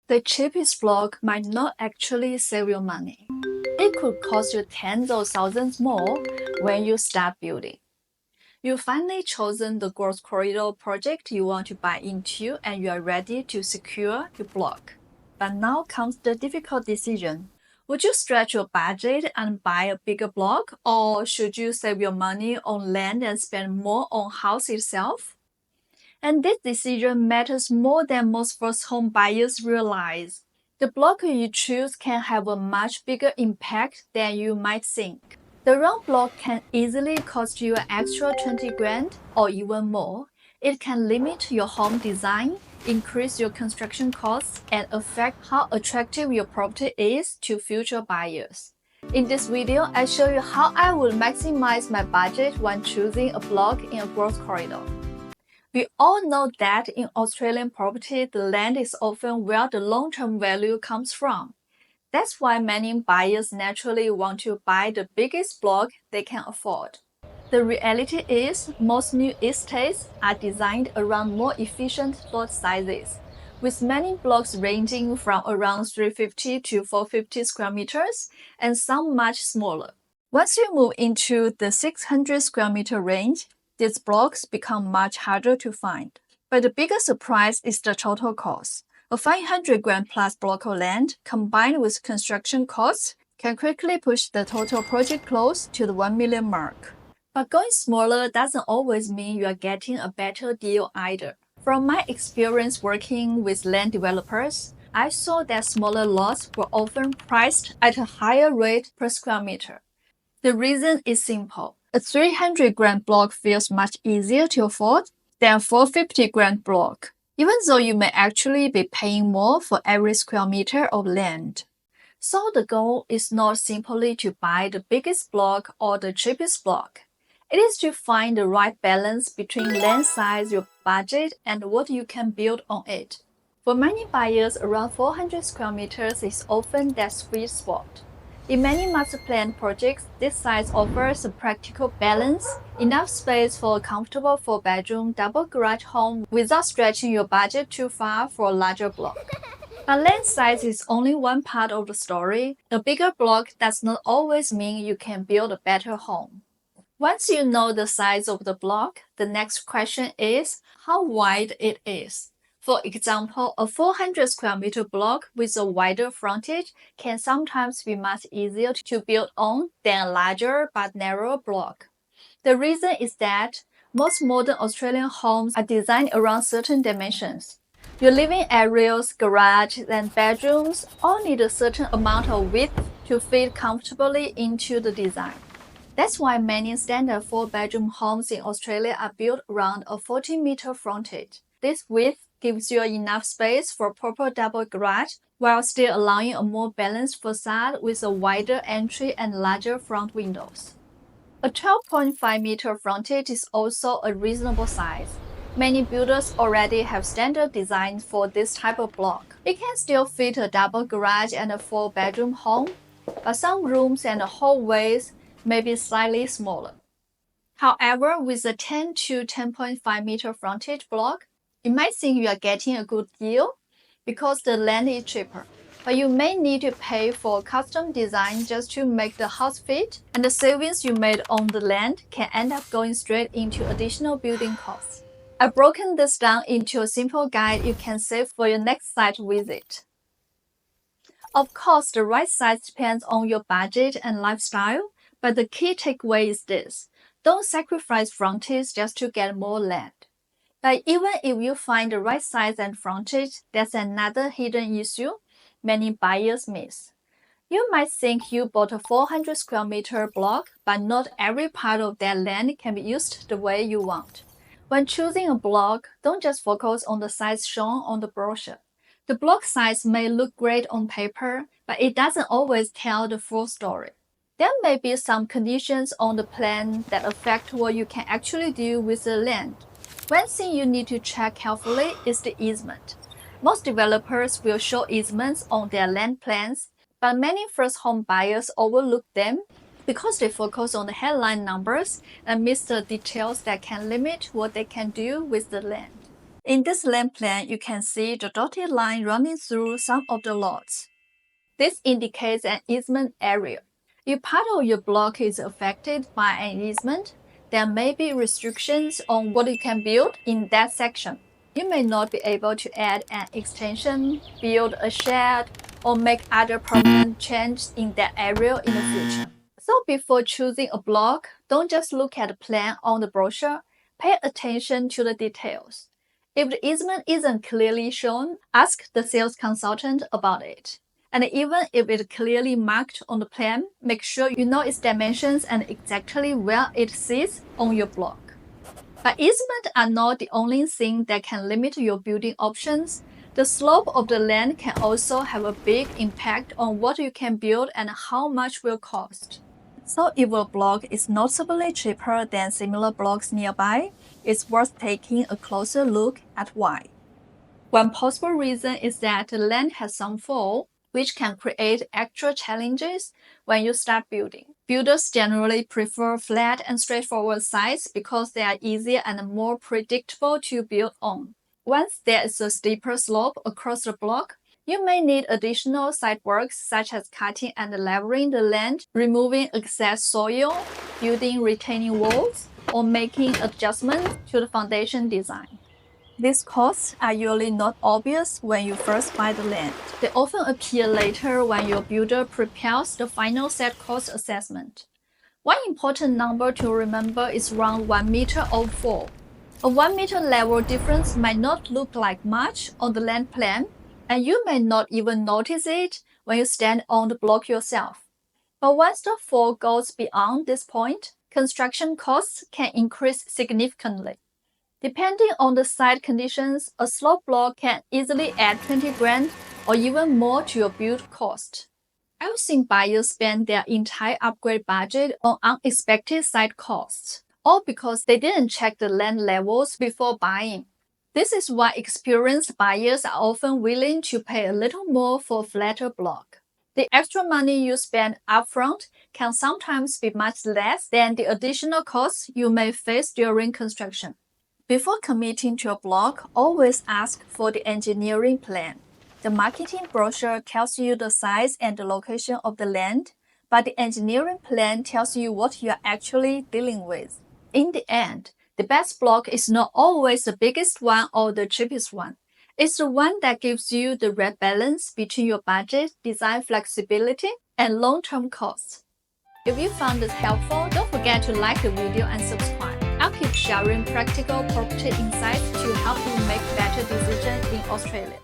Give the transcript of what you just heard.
The cheapest block might not actually save you money. It could cost you tens of thousands more when you start building. You've finally chosen the growth corridor project you want to buy into and you are ready to secure your block. But now comes the difficult decision. Would you stretch your budget and buy a bigger block, or should you save your money on land and spend more on house itself? And this decision matters more than most first home buyers realize. The block you choose can have a much bigger impact than you might think. The wrong block can easily cost you an extra 20 grand or even more. It can limit your home design, increase your construction costs, and affect how attractive your property is to future buyers. In this video, I show you how I will maximize my budget when choosing a block in a growth corridor. We all know that in Australian property, the land is often where the long-term value comes from. That's why many buyers naturally want to buy the biggest block they can afford. The reality is, most new estates are designed around more efficient lot sizes, with many blocks ranging from around 350 to 450 square meters and some much smaller. Once you move into the 600 square meter range, these blocks become much harder to find. But the biggest surprise is the total cost. A 500 grand plus block of land combined with construction costs can quickly push the total project close to the 1 million mark. But going smaller doesn't always mean you are getting a better deal either. From my experience working with land developers, I saw that smaller lots were often priced at a higher rate per square meter. The reason is simple. A 300 grand block feels much easier to afford than a 450 grand block, even though you may actually be paying more for every square meter of land. So the goal is not simply to buy the biggest block or the cheapest block. It is to find the right balance between land size, your budget, and what you can build on it. For many buyers, around 400 square meters is often their sweet spot. In many master plan projects, this size offers a practical balance, enough space for a comfortable 4-bedroom double garage home without stretching your budget too far for a larger block. But land size is only one part of the story. A bigger block does not always mean you can build a better home. Once you know the size of the block, the next question is how wide it is. For example, a 400 square meter block with a wider frontage can sometimes be much easier to build on than a larger but narrower block. The reason is that most modern Australian homes are designed around certain dimensions. Your living areas, garage, and bedrooms all need a certain amount of width to fit comfortably into the design. That's why many standard 4-bedroom homes in Australia are built around a 40-meter frontage. This width gives you enough space for a proper double garage while still allowing a more balanced facade with a wider entry and larger front windows. A 12.5-meter frontage is also a reasonable size. Many builders already have standard designs for this type of block. It can still fit a double garage and a 4-bedroom home, but some rooms and hallways may be slightly smaller. However, with a 10 to 10.5-meter frontage block, you might think you are getting a good deal because the land is cheaper, but you may need to pay for a custom design just to make the house fit, and the savings you made on the land can end up going straight into additional building costs. I've broken this down into a simple guide you can save for your next site visit. Of course, the right size depends on your budget and lifestyle, but the key takeaway is this: don't sacrifice frontage just to get more land. But even if you find the right size and frontage, there's another hidden issue many buyers miss. You might think you bought a 400 square meter block, but not every part of that land can be used the way you want. When choosing a block, don't just focus on the size shown on the brochure. The block size may look great on paper, but it doesn't always tell the full story. There may be some conditions on the plan that affect what you can actually do with the land. One thing you need to check carefully is the easement. Most developers will show easements on their land plans, but many first-home buyers overlook them because they focus on the headline numbers and miss the details that can limit what they can do with the land. In this land plan, you can see the dotted line running through some of the lots. This indicates an easement area. If part of your block is affected by an easement, there may be restrictions on what you can build in that section. You may not be able to add an extension, build a shed, or make other permanent changes in that area in the future. So before choosing a block, don't just look at the plan on the brochure, pay attention to the details. If the easement isn't clearly shown, ask the sales consultant about it. And even if it's clearly marked on the plan, make sure you know its dimensions and exactly where it sits on your block. But easements are not the only thing that can limit your building options. The slope of the land can also have a big impact on what you can build and how much will cost. So if a block is noticeably cheaper than similar blocks nearby, it's worth taking a closer look at why. One possible reason is that the land has some fall, which can create extra challenges when you start building. Builders generally prefer flat and straightforward sites because they are easier and more predictable to build on. Once there is a steeper slope across the block, you may need additional site works such as cutting and leveling the land, removing excess soil, building retaining walls, or making adjustments to the foundation design. These costs are usually not obvious when you first buy the land. They often appear later when your builder prepares the final set cost assessment. One important number to remember is around 1 meter of fall. A 1 meter level difference might not look like much on the land plan, and you may not even notice it when you stand on the block yourself. But once the fall goes beyond this point, construction costs can increase significantly. Depending on the site conditions, a slope block can easily add 20 grand or even more to your build cost. I've seen buyers spend their entire upgrade budget on unexpected site costs, all because they didn't check the land levels before buying. This is why experienced buyers are often willing to pay a little more for a flatter block. The extra money you spend upfront can sometimes be much less than the additional costs you may face during construction. Before committing to a block, always ask for the engineering plan. The marketing brochure tells you the size and the location of the land, but the engineering plan tells you what you are actually dealing with. In the end, the best block is not always the biggest one or the cheapest one. It's the one that gives you the right balance between your budget, design flexibility, and long-term costs. If you found this helpful, don't forget to like the video and subscribe. I'll keep sharing practical property insights to help you make better decisions in Australia.